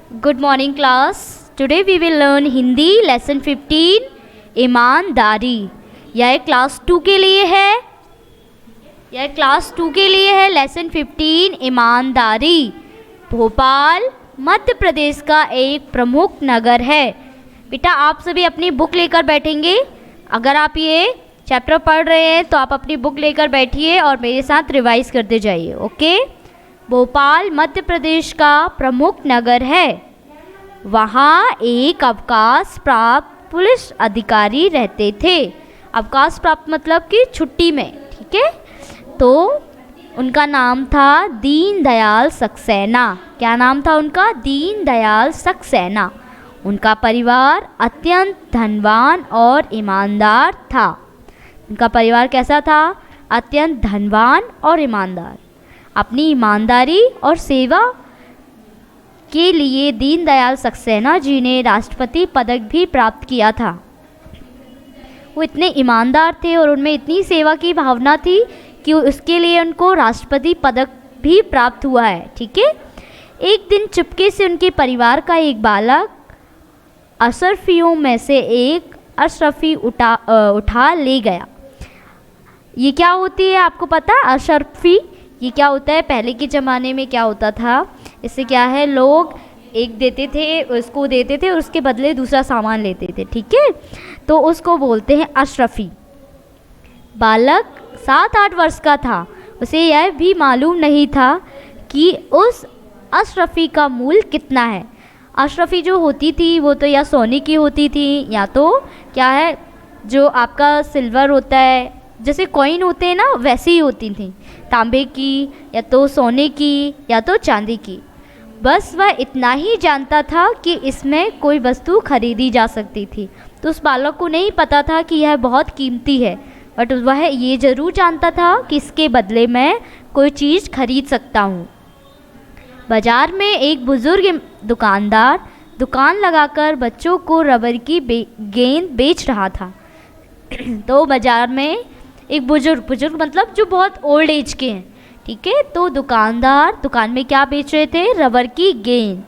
Good morning class. Today we will learn Hindi lesson 15 ईमानदारी। यह class 2 के लिए है। लेसन 15 ईमानदारी। भोपाल मध्य प्रदेश का एक प्रमुख नगर है। बेटा आप सभी अपनी बुक लेकर बैठेंगे। अगर आप ये चैप्टर पढ़ रहे हैं तो आप अपनी बुक लेकर बैठिए और मेरे साथ रिवाइज करते जाइए। ओके। भोपाल मध्य प्रदेश का प्रमुख नगर है। वहाँ एक अवकाश प्राप्त पुलिस अधिकारी रहते थे। अवकाश प्राप्त मतलब कि छुट्टी में, ठीक है। तो उनका नाम था दीनदयाल सक्सेना। क्या नाम था उनका? दीनदयाल सक्सेना। उनका परिवार अत्यंत धनवान और ईमानदार था। उनका परिवार कैसा था? अत्यंत धनवान और ईमानदार। अपनी ईमानदारी और सेवा के लिए दीनदयाल सक्सेना जी ने राष्ट्रपति पदक भी प्राप्त किया था। वो इतने ईमानदार थे और उनमें इतनी सेवा की भावना थी कि उसके लिए उनको राष्ट्रपति पदक भी प्राप्त हुआ है, ठीक है। एक दिन चुपके से उनके परिवार का एक बालक अशरफियों में से एक अशरफी उठा ले गया। ये क्या होती है आपको पता? अशरफी ये क्या होता है? पहले के ज़माने में क्या होता था, इससे क्या है, लोग एक देते थे, उसको देते थे और उसके बदले दूसरा सामान लेते थे, ठीक है। तो उसको बोलते हैं अशरफी। बालक 7-8 वर्ष का था। उसे यह भी मालूम नहीं था कि उस अशरफी का मूल्य कितना है। अशरफी जो होती थी वो तो या सोने की होती थी या तो क्या है, जो आपका सिल्वर होता है, जैसे कॉइन होते हैं ना, वैसे ही होती थी, तांबे की या तो सोने की या तो चांदी की। बस वह इतना ही जानता था कि इसमें कोई वस्तु खरीदी जा सकती थी। तो उस बालक को नहीं पता था कि यह बहुत कीमती है, बट वह ये ज़रूर जानता था कि इसके बदले मैं कोई चीज़ खरीद सकता हूँ। बाज़ार में एक बुज़ुर्ग दुकानदार दुकान लगाकर बच्चों को रबर की गेंद बेच रहा था। तो बाज़ार में एक बुजुर्ग मतलब जो बहुत ओल्ड एज के हैं, ठीक है। तो दुकानदार दुकान में क्या बेच रहे थे? रबर की गेंद।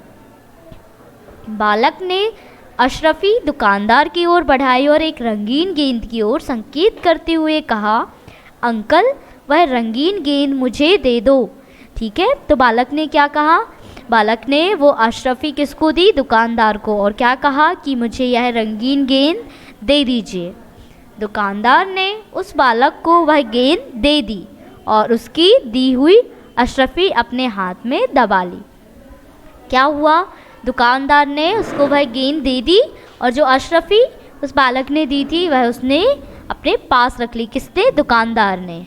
बालक ने अशरफी दुकानदार की ओर बढ़ाई और एक रंगीन गेंद की ओर संकेत करते हुए कहा, अंकल वह रंगीन गेंद मुझे दे दो, ठीक है। तो बालक ने क्या कहा? बालक ने वो अशरफी किसको दी? दुकानदार को। और क्या कहा कि मुझे यह रंगीन गेंद दे दीजिए। दुकानदार ने उस बालक को वह गेंद दे दी और उसकी दी हुई अशरफी अपने हाथ में दबा ली। क्या हुआ? दुकानदार ने उसको वह गेंद दे दी और जो अशरफी उस बालक ने दी थी वह उसने अपने पास रख ली। किसने? दुकानदार ने।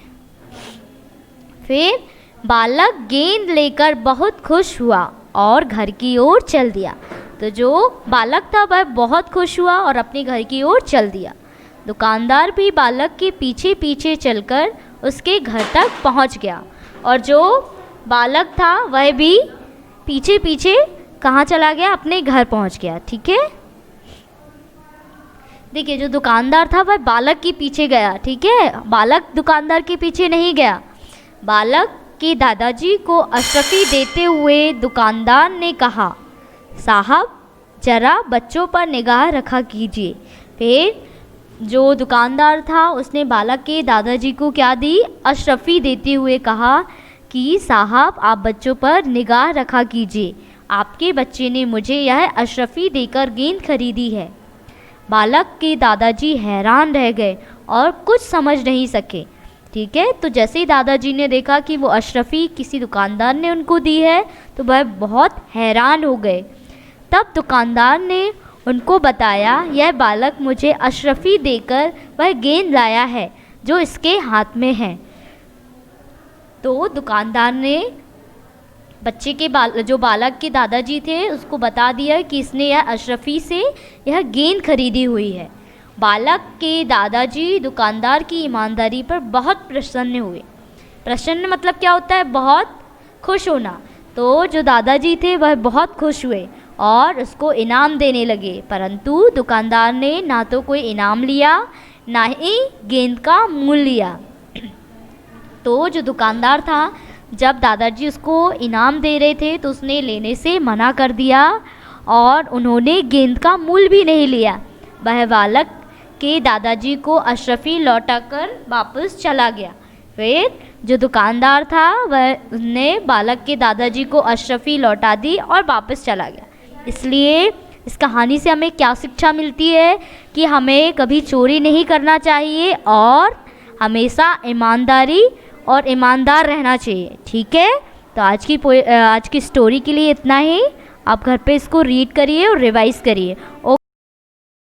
फिर बालक गेंद लेकर बहुत खुश हुआ और घर की ओर चल दिया। तो जो बालक था वह बहुत खुश हुआ और अपने घर की ओर चल दिया। दुकानदार भी बालक के पीछे पीछे चलकर उसके घर तक पहुंच गया और जो बालक था वह भी पीछे पीछे कहाँ चला गया? अपने घर पहुंच गया, ठीक है। देखिए जो दुकानदार था वह बालक के पीछे गया, ठीक है। बालक दुकानदार के पीछे नहीं गया। बालक के दादाजी को अशरफी देते हुए दुकानदार ने कहा, साहब जरा बच्चों पर निगाह रखा कीजिए। फिर जो दुकानदार था उसने बालक के दादाजी को क्या दी? अशरफी देते हुए कहा कि साहब आप बच्चों पर निगाह रखा कीजिए, आपके बच्चे ने मुझे यह अशरफी देकर गेंद खरीदी है। बालक के दादाजी हैरान रह गए और कुछ समझ नहीं सके, ठीक है। तो जैसे ही दादाजी ने देखा कि वो अशरफी किसी दुकानदार ने उनको दी है तो वह बहुत हैरान हो गए। तब दुकानदार ने उनको बताया, यह बालक मुझे अशरफी देकर वह गेंद लाया है जो इसके हाथ में है। तो दुकानदार ने बच्चे के जो बालक के दादाजी थे उसको बता दिया कि इसने यह अशरफी से यह गेंद खरीदी हुई है। बालक के दादाजी दुकानदार की ईमानदारी पर बहुत प्रसन्न हुए। प्रसन्न मतलब क्या होता है? बहुत खुश होना। तो जो दादाजी थे वह बहुत खुश हुए और उसको इनाम देने लगे, परंतु दुकानदार ने ना तो कोई इनाम लिया ना ही गेंद का मूल्य लिया। तो जो दुकानदार था जब दादाजी उसको इनाम दे रहे थे तो उसने लेने से मना कर दिया और उन्होंने गेंद का मूल भी नहीं लिया। वह बालक के दादाजी को अशरफी लौटाकर वापस चला गया। फिर जो दुकानदार था वह ने बालक के दादाजी को अशरफी लौटा दी और वापस चला गया। इसलिए इस कहानी से हमें क्या शिक्षा मिलती है कि हमें कभी चोरी नहीं करना चाहिए और हमेशा ईमानदारी और ईमानदार रहना चाहिए। ठीक है, तो आज की स्टोरी के लिए इतना ही। आप घर पे इसको रीड करिए और रिवाइज़ करिए।